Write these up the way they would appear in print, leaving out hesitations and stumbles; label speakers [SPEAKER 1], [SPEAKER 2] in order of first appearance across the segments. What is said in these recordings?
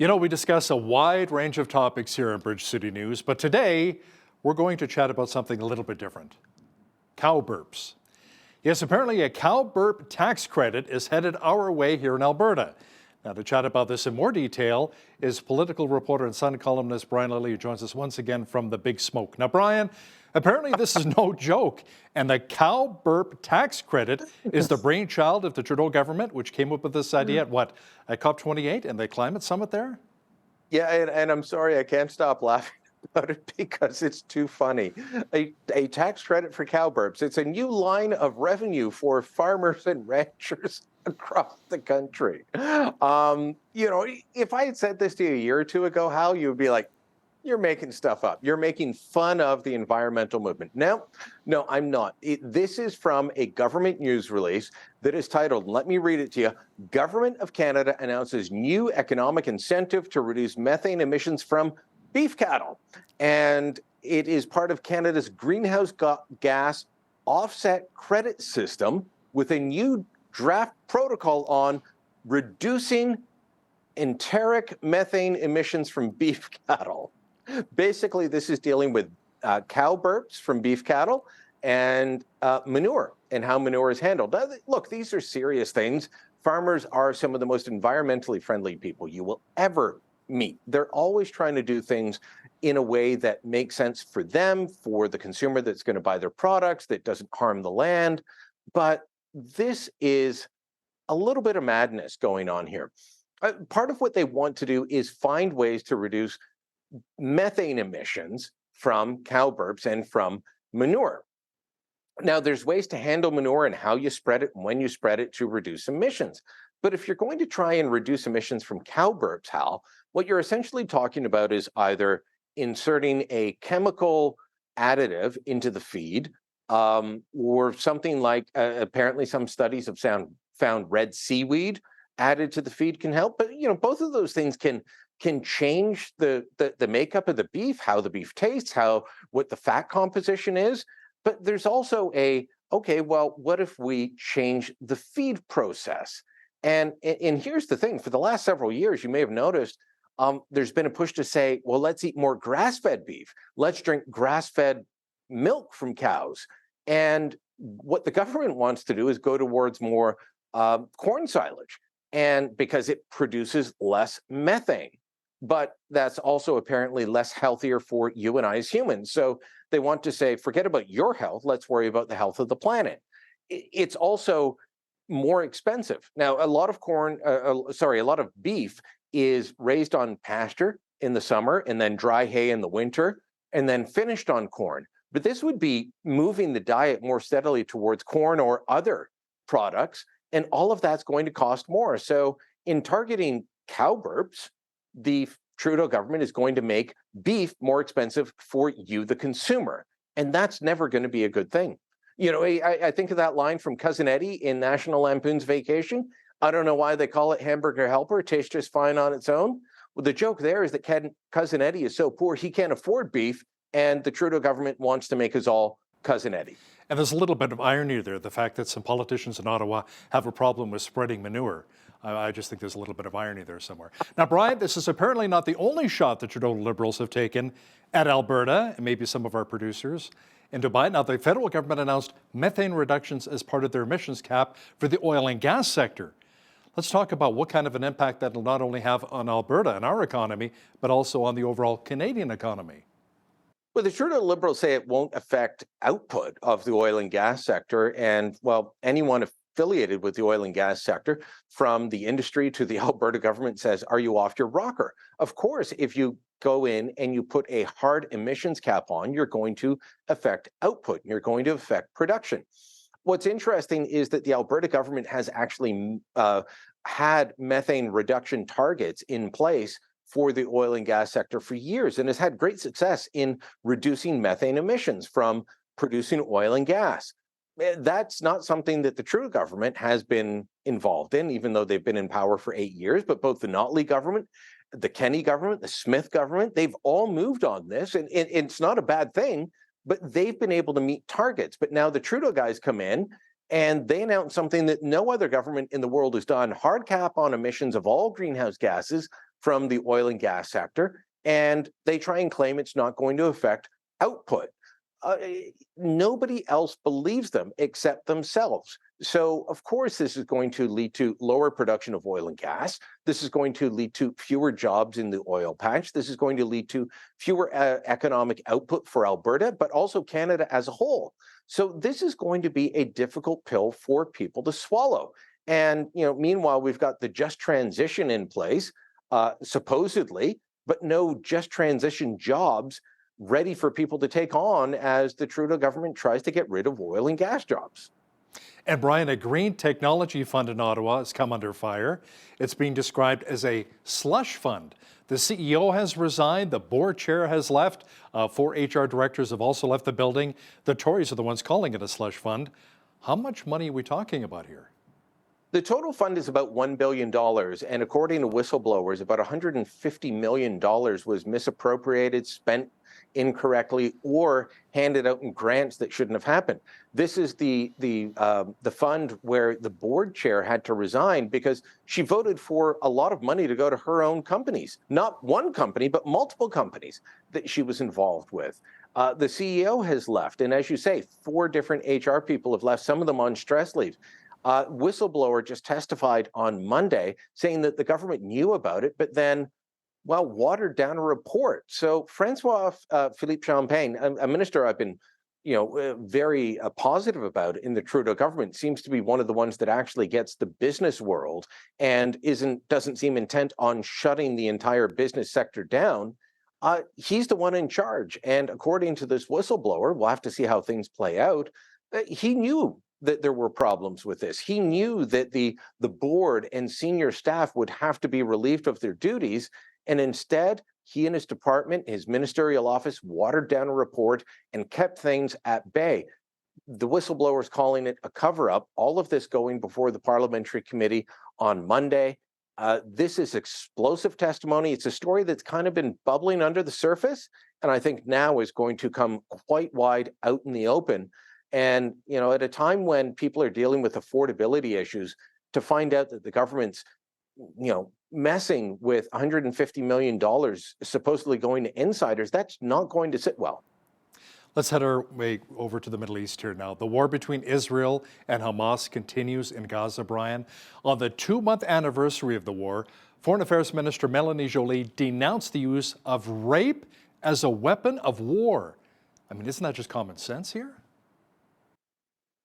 [SPEAKER 1] You know, we discuss a wide range of topics here in Bridge City News, but today we're going to chat about something a little bit different. Cow burps. Yes, apparently a cow burp tax credit is headed our way here in Alberta. Now, to chat about this in more detail is political reporter and Sun columnist Brian Lilley, who joins us once again from the Big Smoke. Now, Brian, apparently this is no joke, and the cow burp tax credit is the brainchild of the Trudeau government, which came up with this idea at COP28 and the climate summit there?
[SPEAKER 2] Yeah, and I'm sorry, I can't stop laughing about it because it's too funny. A tax credit for cow burps. It's a new line of revenue for farmers and ranchers across the country. If I had said this to you a year or two ago, Hal, you would be like, you're making stuff up. You're making fun of the environmental movement. No, I'm not. This is from a government news release that is titled, let me read it to you, Government of Canada announces new economic incentive to reduce methane emissions from beef cattle. And it is part of Canada's greenhouse gas offset credit system with a new draft protocol on reducing enteric methane emissions from beef cattle. Basically, this is dealing with cow burps from beef cattle and manure and how manure is handled. Look, these are serious things. Farmers are some of the most environmentally friendly people you will ever meet. They're always trying to do things in a way that makes sense for them, for the consumer that's going to buy their products, that doesn't harm the land. But this is a little bit of madness going on here. Part of what they want to do is find ways to reduce methane emissions from cow burps and from manure. Now, there's ways to handle manure and how you spread it and when you spread it to reduce emissions. But if you're going to try and reduce emissions from cow burps, Hal, what you're essentially talking about is either inserting a chemical additive into the feed or something like apparently some studies have found red seaweed added to the feed can help. But, both of those things can change the makeup of the beef, how the beef tastes, what the fat composition is. But there's also what if we change the feed process? And here's the thing, for the last several years, you may have noticed there's been a push to say, well, let's eat more grass-fed beef. Let's drink grass-fed milk from cows. And what the government wants to do is go towards more corn silage, and because it produces less methane. But that's also apparently less healthier for you and I as humans. So they want to say, forget about your health. Let's worry about the health of the planet. It's also more expensive. Now, a lot of beef is raised on pasture in the summer and then dry hay in the winter and then finished on corn. But this would be moving the diet more steadily towards corn or other products. And all of that's going to cost more. So in targeting cow burps, the Trudeau government is going to make beef more expensive for you, the consumer. And that's never going to be a good thing. I think of that line from Cousin Eddie in National Lampoon's Vacation. I don't know why they call it Hamburger Helper. It tastes just fine on its own. Well, the joke there is that Cousin Eddie is so poor he can't afford beef, and the Trudeau government wants to make us all Cousin Eddie.
[SPEAKER 1] And there's a little bit of irony there, the fact that some politicians in Ottawa have a problem with spreading manure. I just think there's a little bit of irony there somewhere. Now, Brian, this is apparently not the only shot the Trudeau Liberals have taken at Alberta and maybe some of our producers in Dubai. Now, the federal government announced methane reductions as part of their emissions cap for the oil and gas sector. Let's talk about what kind of an impact that will not only have on Alberta and our economy, but also on the overall Canadian economy.
[SPEAKER 2] Well, the Trudeau Liberals say it won't affect output of the oil and gas sector. And, well, anyone affiliated with the oil and gas sector, from the industry to the Alberta government, says, are you off your rocker? Of course, if you go in and you put a hard emissions cap on, you're going to affect output. You're going to affect production. What's interesting is that the Alberta government has actually had methane reduction targets in place for the oil and gas sector for years and has had great success in reducing methane emissions from producing oil and gas. That's not something that the Trudeau government has been involved in, even though they've been in power for 8 years. But both the Notley government, the Kenney government, the Smith government, they've all moved on this. And it's not a bad thing, but they've been able to meet targets. But now the Trudeau guys come in and they announced something that no other government in the world has done: hard cap on emissions of all greenhouse gases from the oil and gas sector, and they try and claim it's not going to affect output. Nobody else believes them except themselves. So, of course, this is going to lead to lower production of oil and gas. This is going to lead to fewer jobs in the oil patch. This is going to lead to fewer economic output for Alberta, but also Canada as a whole. So this is going to be a difficult pill for people to swallow. And, meanwhile, we've got the just transition in place, supposedly, but no just transition jobs ready for people to take on as the Trudeau government tries to get rid of oil and gas jobs.
[SPEAKER 1] And Brian, a green technology fund in Ottawa has come under fire. It's being described as a slush fund. The CEO has resigned, the board chair has left, 4 HR directors have also left the building. The Tories are the ones calling it a slush fund. How much money are we talking about here?
[SPEAKER 2] The total fund is about $1 billion, and according to whistleblowers, about $150 million was misappropriated, spent incorrectly, or handed out in grants that shouldn't have happened. This is the fund where the board chair had to resign because she voted for a lot of money to go to her own companies, not one company, but multiple companies that she was involved with. The CEO has left, and as you say, 4 different HR people have left, some of them on stress leave. Whistleblower just testified on Monday saying that the government knew about it, but then, watered down a report. So Francois Philippe Champagne, a minister I've been, very positive about in the Trudeau government, seems to be one of the ones that actually gets the business world and doesn't seem intent on shutting the entire business sector down. He's the one in charge, and according to this whistleblower, we'll have to see how things play out. He knew that there were problems with this. He knew that the board and senior staff would have to be relieved of their duties, and instead, he and his department, his ministerial office, watered down a report and kept things at bay. The whistleblower is calling it a cover-up. All of this going before the parliamentary committee on Monday. This is explosive testimony. It's a story that's kind of been bubbling under the surface, and I think now is going to come quite wide out in the open. And, at a time when people are dealing with affordability issues, to find out that the government's, messing with $150 million supposedly going to insiders, that's not going to sit well.
[SPEAKER 1] Let's head our way over to the Middle East here now. The war between Israel and Hamas continues in Gaza, Brian. On the 2-month anniversary of the war, Foreign Affairs Minister Melanie Joly denounced the use of rape as a weapon of war. I mean, isn't that just common sense here?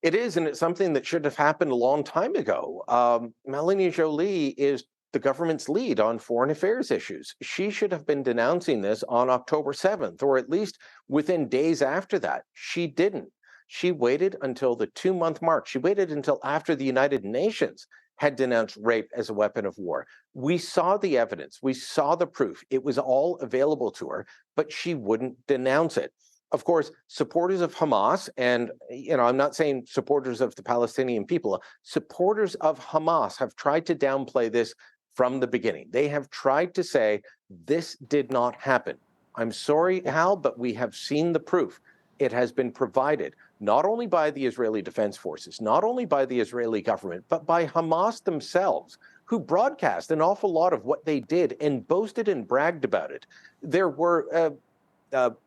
[SPEAKER 2] It is, and it's something that should have happened a long time ago. Melanie Joly is the government's lead on foreign affairs issues. She should have been denouncing this on October 7th, or at least within days after that. She didn't. She waited until the 2-month mark. She waited until after the United Nations had denounced rape as a weapon of war. We saw the evidence. We saw the proof. It was all available to her, but she wouldn't denounce it. Of course, supporters of Hamas, and I'm not saying supporters of the Palestinian people, supporters of Hamas have tried to downplay this from the beginning. They have tried to say this did not happen. I'm sorry, Hal, but we have seen the proof. It has been provided not only by the Israeli Defense Forces, not only by the Israeli government, but by Hamas themselves, who broadcast an awful lot of what they did and boasted and bragged about it. There were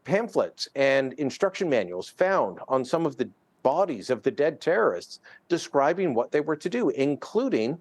[SPEAKER 2] pamphlets and instruction manuals found on some of the bodies of the dead terrorists describing what they were to do, including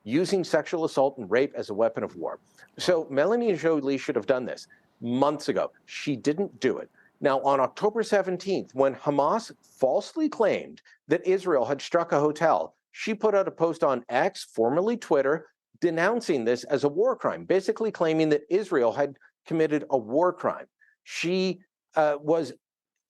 [SPEAKER 2] using sexual assault and rape as a weapon of war. So Melanie Joly should have done this months ago. She didn't do it. Now, on October 17th, when Hamas falsely claimed that Israel had struck a hotel, she put out a post on X, formerly Twitter, denouncing this as a war crime, basically claiming that Israel had committed a war crime. She was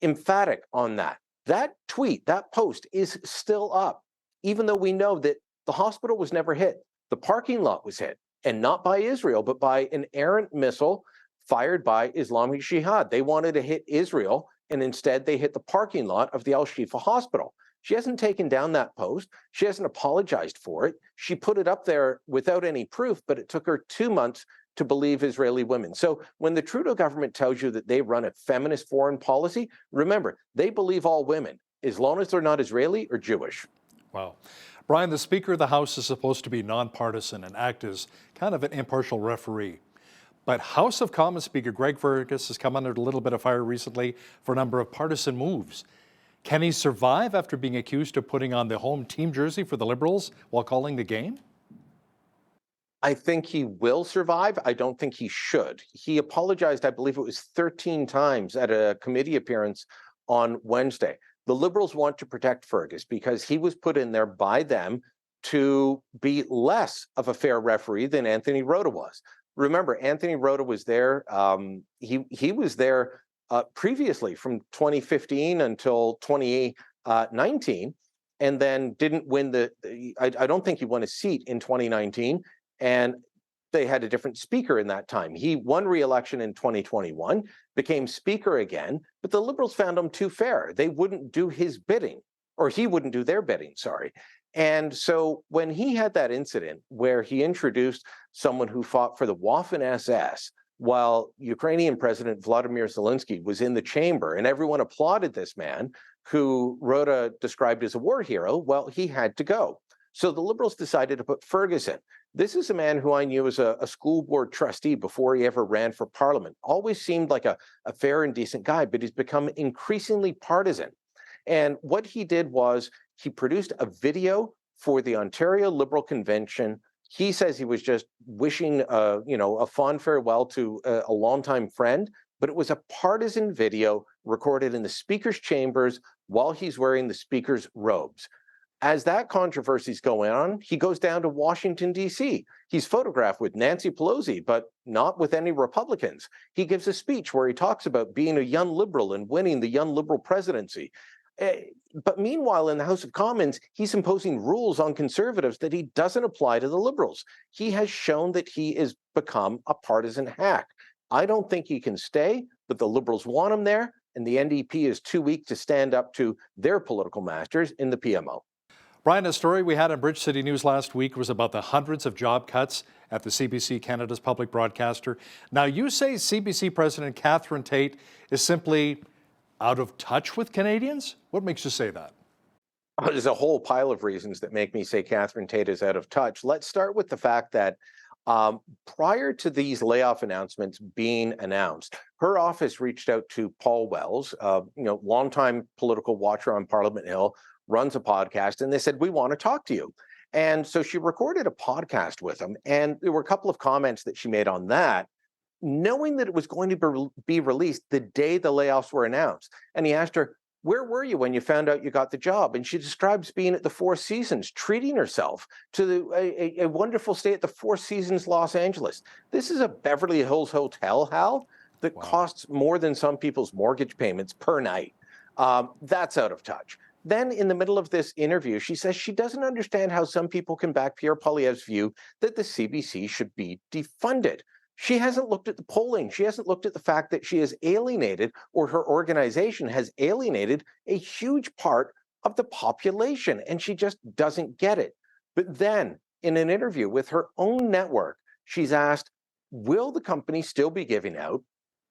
[SPEAKER 2] emphatic on that. That tweet, that post is still up, even though we know that the hospital was never hit. The parking lot was hit, and not by Israel, but by an errant missile fired by Islamic Jihad. They wanted to hit Israel, and instead they hit the parking lot of the Al-Shifa hospital. She hasn't taken down that post. She hasn't apologized for it. She put it up there without any proof, but it took her 2 months to believe Israeli women. So when the Trudeau government tells you that they run a feminist foreign policy, remember, they believe all women, as long as they're not Israeli or Jewish.
[SPEAKER 1] Wow. Brian, the Speaker of the House is supposed to be nonpartisan and act as kind of an impartial referee. But House of Commons Speaker Greg Fergus has come under a little bit of fire recently for a number of partisan moves. Can he survive after being accused of putting on the home team jersey for the Liberals while calling the game?
[SPEAKER 2] I think he will survive. I don't think he should. He apologized, I believe it was 13 times at a committee appearance on Wednesday. The Liberals want to protect Fergus because he was put in there by them to be less of a fair referee than Anthony Rota was. Remember, Anthony Rota was there. He was there previously from 2015 until 2019, and then didn't win I don't think he won a seat in 2019. And they had a different speaker in that time. He won re-election in 2021, became speaker again, but the Liberals found him too fair. They wouldn't do his bidding, or he wouldn't do their bidding, sorry. And so when he had that incident where he introduced someone who fought for the Waffen-SS while Ukrainian President Vladimir Zelensky was in the chamber, and everyone applauded this man who Rota described as a war hero, well, he had to go. So the Liberals decided to put Fergus in. This is a man who I knew as a school board trustee before he ever ran for parliament. Always seemed like a fair and decent guy, but he's become increasingly partisan. And what he did was he produced a video for the Ontario Liberal Convention. He says he was just wishing, a fond farewell to a longtime friend, but it was a partisan video recorded in the speaker's chambers while he's wearing the speaker's robes. As that controversy is going on, he goes down to Washington, D.C. He's photographed with Nancy Pelosi, but not with any Republicans. He gives a speech where he talks about being a young liberal and winning the young liberal presidency. But meanwhile, in the House of Commons, he's imposing rules on conservatives that he doesn't apply to the Liberals. He has shown that he has become a partisan hack. I don't think he can stay, but the Liberals want him there, and the NDP is too weak to stand up to their political masters in the PMO.
[SPEAKER 1] Brian, a story we had on Bridge City News last week was about the hundreds of job cuts at the CBC, Canada's public broadcaster. Now, you say CBC President Catherine Tait is simply out of touch with Canadians? What makes you say that?
[SPEAKER 2] There's a whole pile of reasons that make me say Catherine Tait is out of touch. Let's start with the fact that prior to these layoff announcements being announced, her office reached out to Paul Wells, longtime political watcher on Parliament Hill, runs a podcast, and they said, we want to talk to you. And so she recorded a podcast with him, and there were a couple of comments that she made on that, knowing that it was going to be released the day the layoffs were announced. And he asked her, where were you when you found out you got the job? And she describes being at the Four Seasons, treating herself to a wonderful stay at the Four Seasons Los Angeles. This is a Beverly Hills hotel, Hal, that costs more than some people's mortgage payments per night. That's out of touch. Then in the middle of this interview, she says she doesn't understand how some people can back Pierre Poilievre's view that the CBC should be defunded. She hasn't looked at the polling. She hasn't looked at the fact that she has alienated, or her organization has alienated, a huge part of the population, and she just doesn't get it. But then in an interview with her own network, she's asked, will the company still be giving out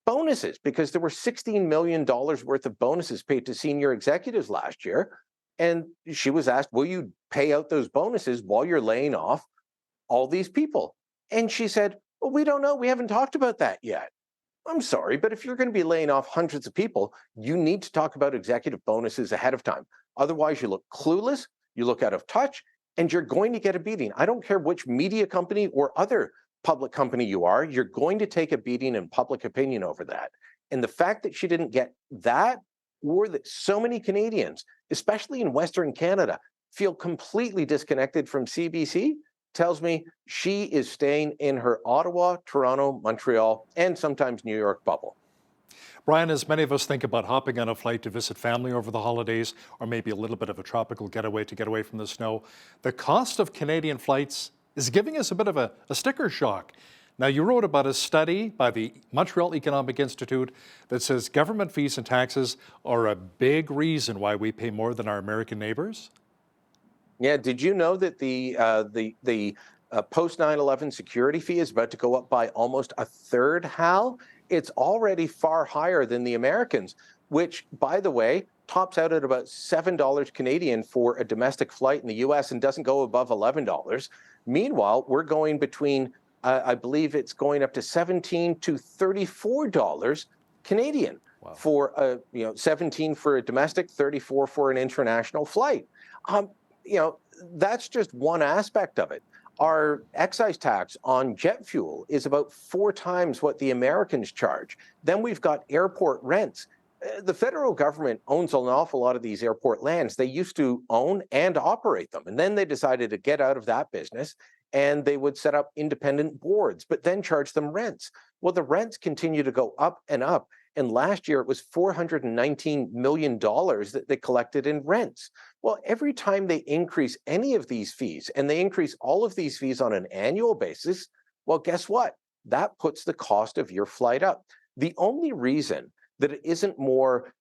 [SPEAKER 2] bonuses? Because there were $16 million worth of bonuses paid to senior executives last year. And she was asked, will you pay out those bonuses while you're laying off all these people? And she said, well, we don't know. We haven't talked about that yet. I'm sorry, but if you're going to be laying off hundreds of people, you need to talk about executive bonuses ahead of time. Otherwise, you look clueless, you look out of touch, and you're going to get a beating. I don't care which media company or other public company you are, you're going to take a beating in public opinion over that. And the fact that she didn't get that, or that so many Canadians, especially in Western Canada, feel completely disconnected from CBC, tells me she is staying in her Ottawa, Toronto, Montreal, and sometimes New York bubble.
[SPEAKER 1] Brian, as many of us think about hopping on a flight to visit family over the holidays, or maybe a little bit of a tropical getaway to get away from the snow, the cost of Canadian flights is giving us a bit of a sticker shock. Now, you wrote about a study by the Montreal Economic Institute that says government fees and taxes are a big reason why we pay more than our American neighbors.
[SPEAKER 2] Yeah, did you know that the post 9/11 security fee is about to go up by almost a third, Hal? It's already far higher than the Americans, which, by the way, tops out at about $7 Canadian for a domestic flight in the US and doesn't go above $11. Meanwhile, we're going between I believe it's going up to $17 to $34 Canadian.
[SPEAKER 1] Wow.
[SPEAKER 2] For 17 for a domestic, 34 for an international flight. That's just one aspect of it. Our excise tax on jet fuel is about 4 times what the Americans charge. Then we've got airport rents. The federal government owns an awful lot of these airport lands. They used to own and operate them, and then they decided to get out of that business, and they would set up independent boards, but then charge them rents. Well, the rents continue to go up and up. And last year, it was $419 million that they collected in rents. Well, every time they increase any of these fees, and they increase all of these fees on an annual basis, well, guess what? That puts the cost of your flight up. The only reason that it isn't more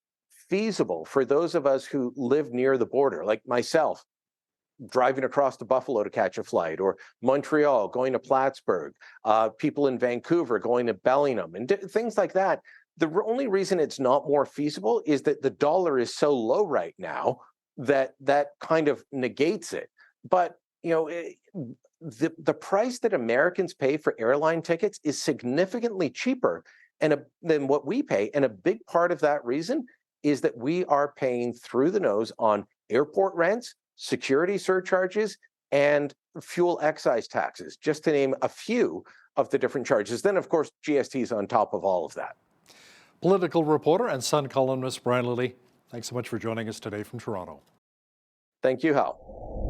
[SPEAKER 2] feasible for those of us who live near the border, like myself, driving across to Buffalo to catch a flight, or Montreal going to Plattsburgh, people in Vancouver going to Bellingham, and things like that. The only reason it's not more feasible is that the dollar is so low right now that that kind of negates it. But the price that Americans pay for airline tickets is significantly cheaper than what we pay, and a big part of that reason is that we are paying through the nose on airport rents, security surcharges, and fuel excise taxes, just to name a few of the different charges. Then, of course, GST is on top of all of that.
[SPEAKER 1] Political reporter and Sun columnist Brian Lilley, thanks so much for joining us today from Toronto.
[SPEAKER 2] Thank you, Hal.